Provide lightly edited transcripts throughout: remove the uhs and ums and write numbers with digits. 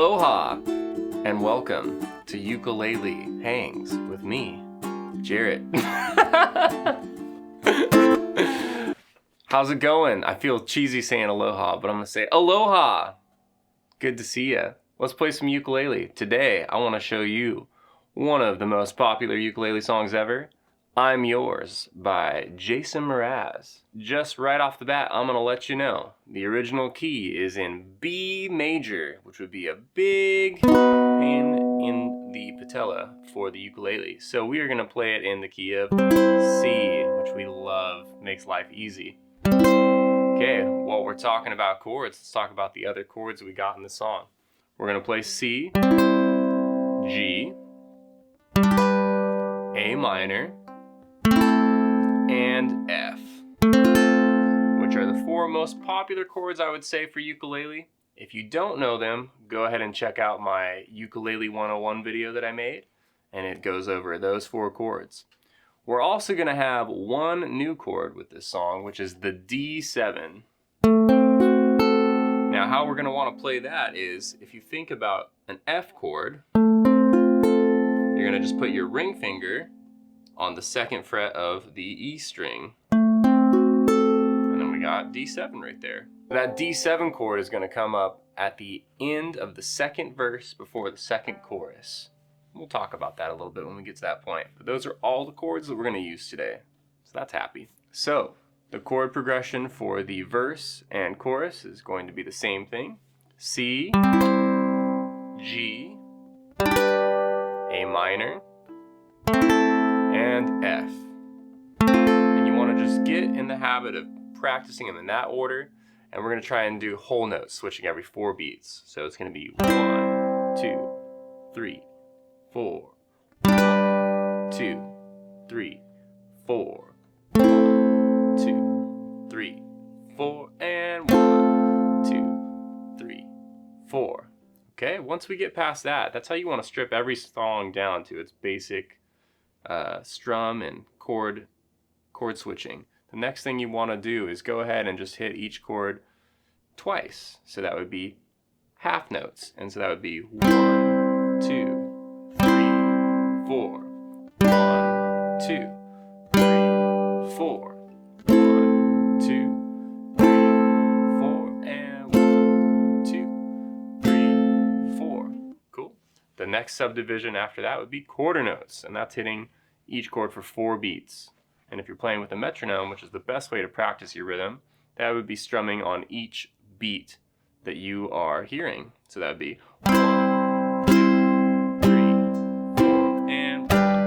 Aloha and welcome to Ukulele Hangs with me, Jarrett. How's it going? I feel cheesy saying aloha, but I'm gonna say aloha. Good to see ya. Let's play some ukulele. Today, I want to show you one of the most popular ukulele songs ever, I'm Yours by Jason Mraz. Just right off the bat, I'm going to let you know, the original key is in B major, which would be a big pain in the patella for the ukulele. So we are going to play it in the key of C, which we love, makes life easy. Okay, while we're talking about chords, let's talk about the other chords we got in the song. We're going to play C, G, A minor, and F, which are the four most popular chords I would say for ukulele. If you don't know them, go ahead and check out my Ukulele 101 video that I made, and it goes over those four chords. We're also going to have one new chord with this song, which is the D7. Now, how we're going to want to play that is, if you think about an F chord, you're going to just put your ring finger on the second fret of the E string. And then we got D7 right there. That D7 chord is going to come up at the end of the second verse before the second chorus. We'll talk about that a little bit when we get to that point. But those are all the chords that we're going to use today. So that's happy. So the chord progression for the verse and chorus is going to be the same thing. C, G, A minor, and F. And you want to just get in the habit of practicing them in that order, and we're going to try and do whole notes, switching every 4 beats. So it's going to be 1, 2, 3, 4, 1, 2, 3, 4, 1, 2, 3, 4, and 1, 2, 3, 4. Okay, once we get past that, that's how you want to strip every song down to its basic strum and chord switching. The next thing you want to do is go ahead and just hit each chord twice. So that would be half notes. And so that would be 1, 2, 3, 4. 1, 2, 3, 4. 1, 2, 3, 4. And 1, 2, 3, 4. Cool. The next subdivision after that would be quarter notes. And that's hitting each chord for 4 beats. And if you're playing with a metronome, which is the best way to practice your rhythm, that would be strumming on each beat that you are hearing. So that would be 1, 2, 3, 4, and 1,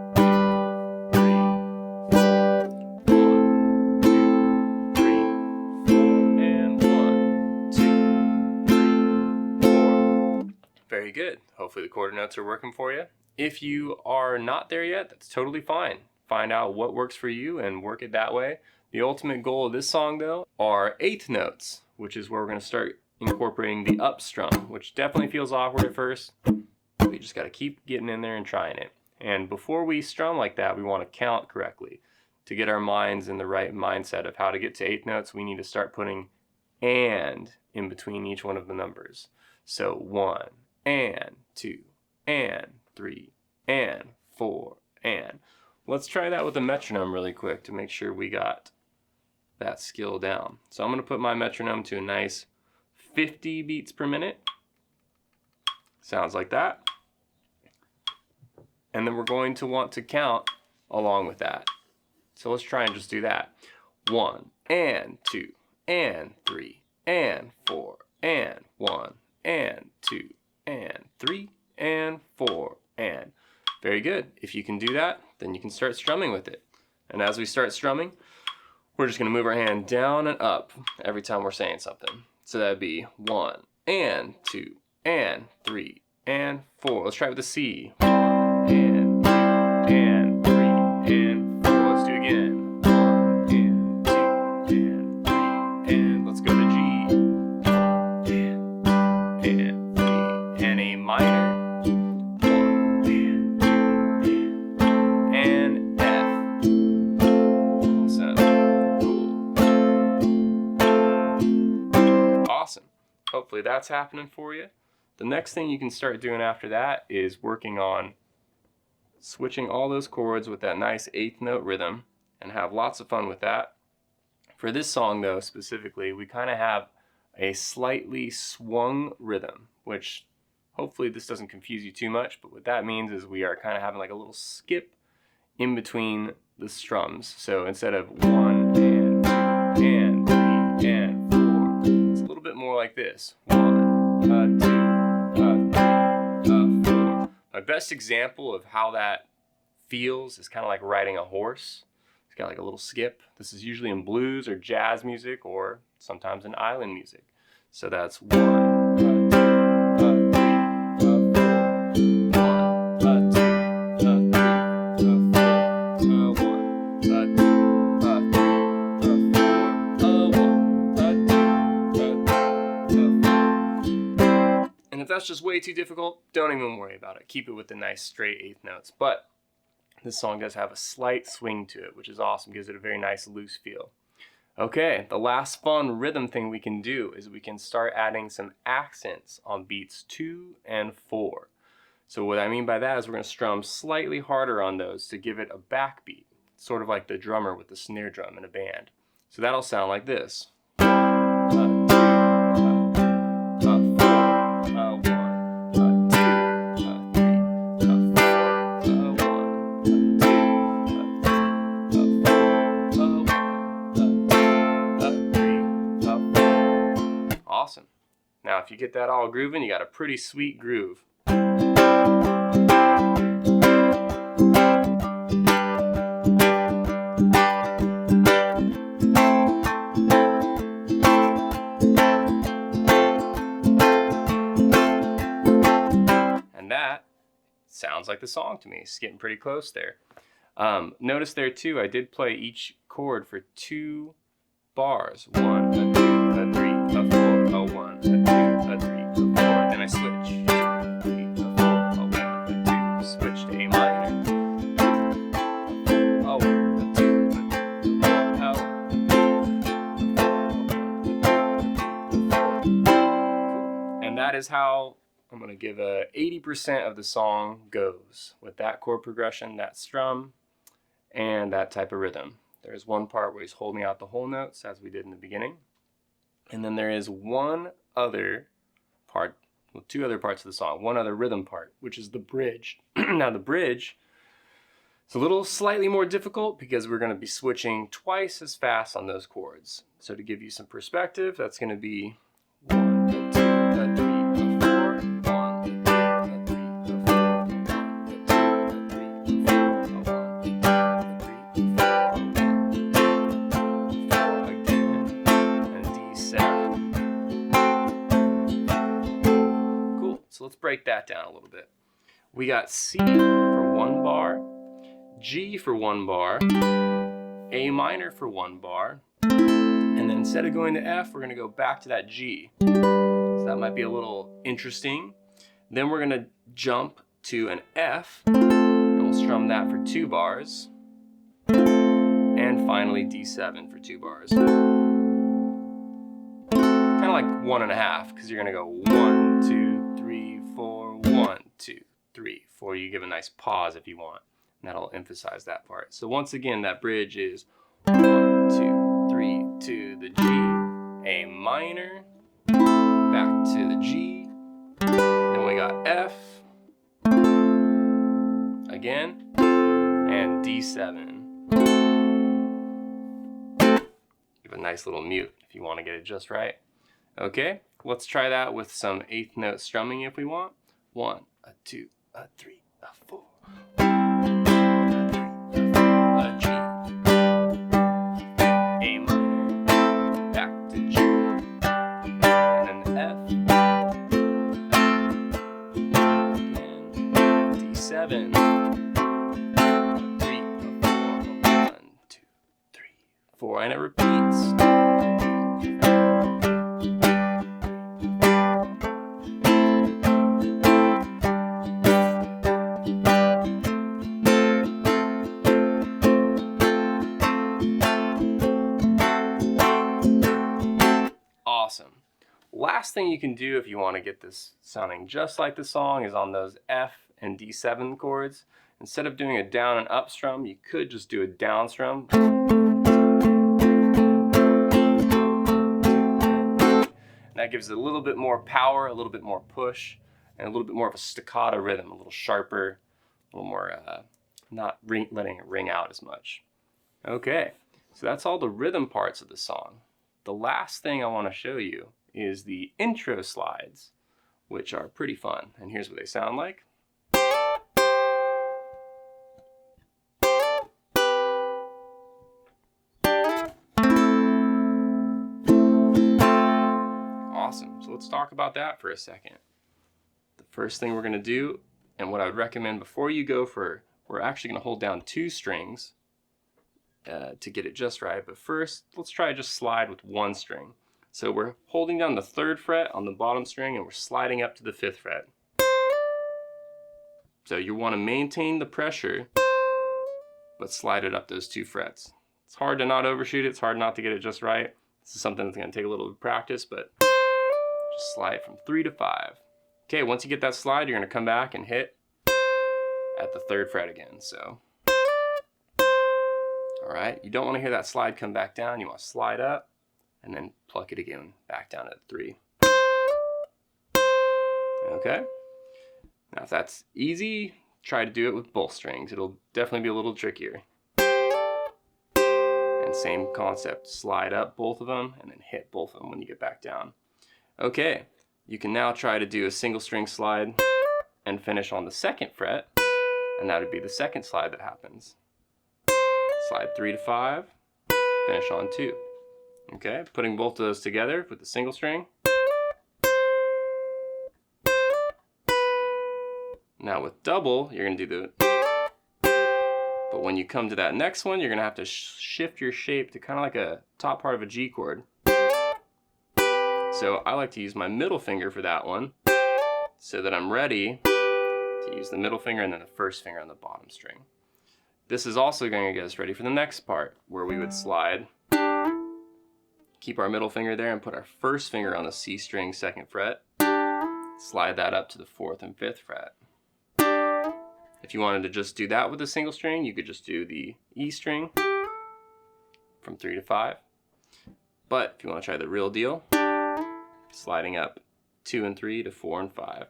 2, 3, 4. 1, 2, 3, 4, and 1, 2, 3, 4. Very good. Hopefully the quarter notes are working for you. If you are not there yet, that's totally fine. Find out what works for you and work it that way. The ultimate goal of this song, though, are 8th notes, which is where we're going to start incorporating the up strum, which definitely feels awkward at first. We just got to keep getting in there and trying it. And before we strum like that, we want to count correctly. To get our minds in the right mindset of how to get to 8th notes, we need to start putting and in between each one of the numbers. So 1, and 2, and 3, and 4, and. Let's try that with a metronome really quick to make sure we got that skill down. So I'm going to put my metronome to a nice 50 beats per minute. Sounds like that. And then we're going to want to count along with that. So let's try and just do that. 1, and 2, and 3, and 4, and 1, and 2, and 3, and 4, and. Very good. If you can do that, then you can start strumming with it. And as we start strumming, we're just going to move our hand down and up every time we're saying something. So that would be 1, and 2, and 3, and 4. Let's try it with the C. 1, and 2, and 3, and 4. Let's do it again. 1, and 2, and 3, and let's go to G. 1, and 2, and 3, and A minor. Hopefully that's happening for you. The next thing you can start doing after that is working on switching all those chords with that nice 8th note rhythm and have lots of fun with that. For this song though, specifically, we kind of have a slightly swung rhythm, which hopefully this doesn't confuse you too much, but what that means is we are kind of having like a little skip in between the strums. So instead of 1 and 2 and 3 and 4, it's a little bit more like this. 1, 2, 3, 4. My best example of how that feels is kind of like riding a horse. It's got like a little skip. This is usually in blues or jazz music or sometimes in island music. So that's 1, 2, 3, 4. If that's just way too difficult, don't even worry about it. Keep it with the nice straight 8th notes. But this song does have a slight swing to it, which is awesome. Gives it a very nice loose feel. Okay, the last fun rhythm thing we can do is we can start adding some accents on beats 2 and 4. So what I mean by that is we're going to strum slightly harder on those to give it a backbeat, sort of like the drummer with the snare drum in a band. So that'll sound like this. 1, 2, 4. 1, 2, 3, 4. Awesome. Now if you get that all grooving, you got a pretty sweet groove. Sounds like the song to me. It's getting pretty close there. Notice there too, I did play each chord for 2 bars. 1, 2, 3, 4, 1, 2, 3, 4. Then I switch. 2, 3, 4, 1, 2. Switch to A minor. 1, 2, 4. And that is how I'm going to give 80% of the song goes with that chord progression, that strum, and that type of rhythm. There's one part where he's holding out the whole notes, as we did in the beginning. And then there is one other part, well, 2 other parts of the song, one other rhythm part, which is the bridge. Now the bridge is a little slightly more difficult because we're going to be switching twice as fast on those chords. So to give you some perspective, that's going to be 1, 2, 3, 4. So let's break that down a little bit. We got C for 1 bar, G for 1 bar, A minor for 1 bar, and then instead of going to F, we're going to go back to that G. So that might be a little interesting. Then we're going to jump to an F, and we'll strum that for 2 bars, and finally D7 for 2 bars. Kind of like 1.5, because you're going to go 1, 2, 3, 4, 1, 2, 3, 4. You give a nice pause if you want, and that'll emphasize that part. So once again, that bridge is 1, 2, 3 to the G, A minor, back to the G, then we got F, again, and D7. Give a nice little mute if you want to get it just right. Okay, let's try that with some 8th note strumming if we want. 1, 2, 3, 4. A G, A minor, back to G, and then the F, again, D7, 3, 4, 1, 2, 3, 4, and it repeats. Last thing you can do if you want to get this sounding just like the song is on those F and D7 chords. Instead of doing a down and up strum, you could just do a down strum. That gives it a little bit more power, a little bit more push, and a little bit more of a staccato rhythm, a little sharper, a little more not letting it ring out as much. Okay, so that's all the rhythm parts of the song. The last thing I want to show you is the intro slides, which are pretty fun. And here's what they sound like. Awesome, so let's talk about that for a second. The first thing we're gonna do, and what I would recommend before you go for, we're actually gonna hold down 2 strings to get it just right, but first, let's try just slide with 1 string. So we're holding down the 3rd fret on the bottom string and we're sliding up to the 5th fret. So you wanna maintain the pressure, but slide it up those 2 frets. It's hard to not overshoot it, it's hard not to get it just right. This is something that's gonna take a little bit of practice, but just slide from 3 to 5. Okay, once you get that slide, you're gonna come back and hit at the 3rd fret again, so. All right, you don't wanna hear that slide come back down, you wanna slide up and then pluck it again back down at 3. Okay, now if that's easy, try to do it with both strings. It'll definitely be a little trickier. And same concept, slide up both of them and then hit both of them when you get back down. Okay, you can now try to do a single string slide and finish on the 2nd fret, and that would be the 2nd slide that happens. Slide 3 to 5, finish on 2. Okay, putting both of those together with the single string. Now with double, you're gonna do the, but when you come to that next one, you're gonna have to shift your shape to kind of like a top part of a G chord. So I like to use my middle finger for that one, so that I'm ready to use the middle finger and then the 1st finger on the bottom string. This is also going to get us ready for the next part, where we would slide, keep our middle finger there and put our 1st finger on the C string 2nd fret, slide that up to the 4th and 5th fret. If you wanted to just do that with a single string, you could just do the E string from 3 to 5. But if you want to try the real deal, sliding up 2 and 3 to 4 and 5.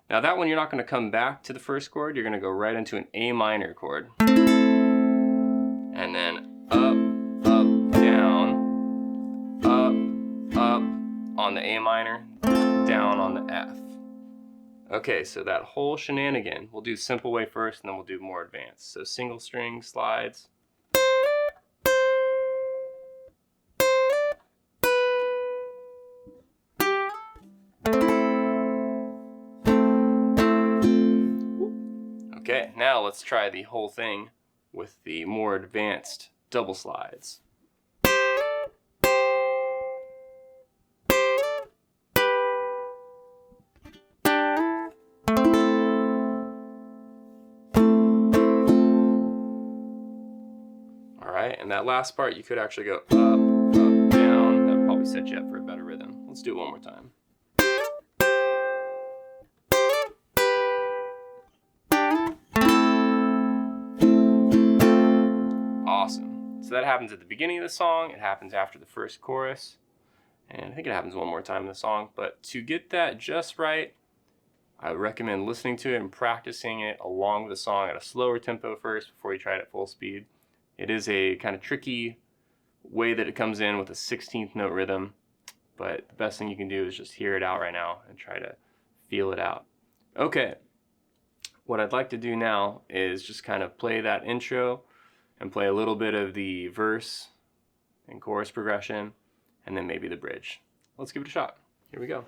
Now that one, you're not going to come back to the 1st chord, you're going to go right into an A minor chord. And then up, up on the A minor, down on the F. Okay, so that whole shenanigan, we'll do simple way first and then we'll do more advanced. So single string slides. Okay, now let's try the whole thing with the more advanced double slides. Alright, and that last part you could actually go up, up, down. That would probably set you up for a better rhythm. Let's do it one more time. Awesome. So that happens at the beginning of the song, it happens after the 1st chorus, and I think it happens one more time in the song. But to get that just right, I would recommend listening to it and practicing it along with the song at a slower tempo first before you try it at full speed. It is a kind of tricky way that it comes in with a 16th note rhythm, but the best thing you can do is just hear it out right now and try to feel it out. Okay, what I'd like to do now is just kind of play that intro and play a little bit of the verse and chorus progression, and then maybe the bridge. Let's give it a shot. Here we go.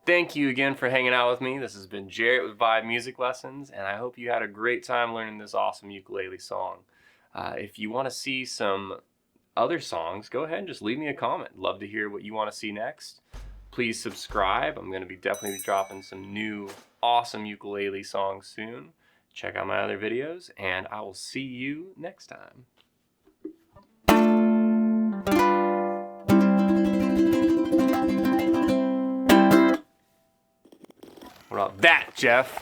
Thank you again for hanging out with me. This has been Jarrett with Vibe Music Lessons, and I hope you had a great time learning this awesome ukulele song. If you want to see some other songs, go ahead and just leave me a comment. Love to hear what you want to see next. Please subscribe. I'm going to be definitely dropping some new awesome ukulele songs soon. Check out my other videos, and I will see you next time. What about that, Jeff?